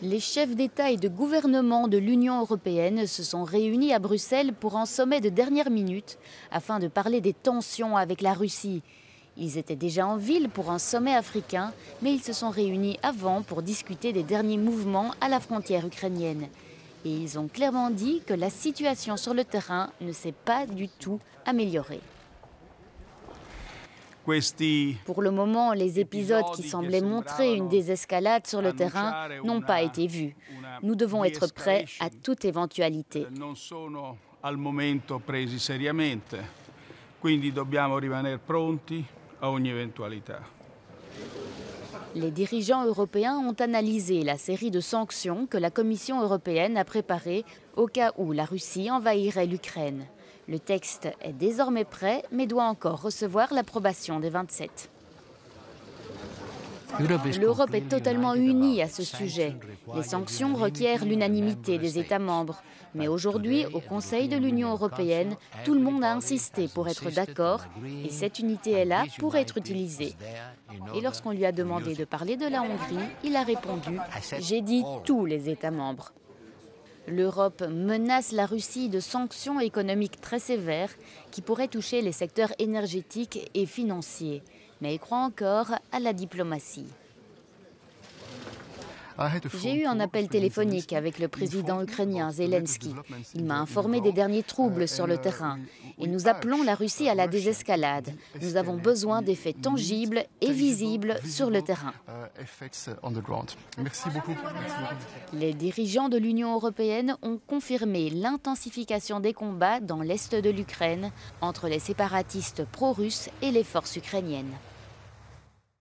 Les chefs d'État et de gouvernement de l'Union européenne se sont réunis à Bruxelles pour un sommet de dernière minute afin de parler des tensions avec la Russie. Ils étaient déjà en ville pour un sommet africain, mais ils se sont réunis avant pour discuter des derniers mouvements à la frontière ukrainienne. Et ils ont clairement dit que la situation sur le terrain ne s'est pas du tout améliorée. Pour le moment, les épisodes qui semblaient montrer une désescalade sur le terrain n'ont pas été vus. Nous devons être prêts à toute éventualité. Les dirigeants européens ont analysé la série de sanctions que la Commission européenne a préparées au cas où la Russie envahirait l'Ukraine. Le texte est désormais prêt, mais doit encore recevoir l'approbation des 27. L'Europe est totalement unie à ce sujet. Les sanctions requièrent l'unanimité des États membres. Mais aujourd'hui, au Conseil de l'Union européenne, tout le monde a insisté pour être d'accord et cette unité est là pour être utilisée. Et lorsqu'on lui a demandé de parler de la Hongrie, il a répondu « J'ai dit tous les États membres ». L'Europe menace la Russie de sanctions économiques très sévères qui pourraient toucher les secteurs énergétiques et financiers. Mais elle croit encore à la diplomatie. J'ai eu un appel téléphonique avec le président ukrainien Zelensky. Il m'a informé des derniers troubles sur le terrain. Et nous appelons la Russie à la désescalade. Nous avons besoin d'effets tangibles et visibles sur le terrain. Merci beaucoup. Les dirigeants de l'Union européenne ont confirmé l'intensification des combats dans l'est de l'Ukraine entre les séparatistes pro-russes et les forces ukrainiennes.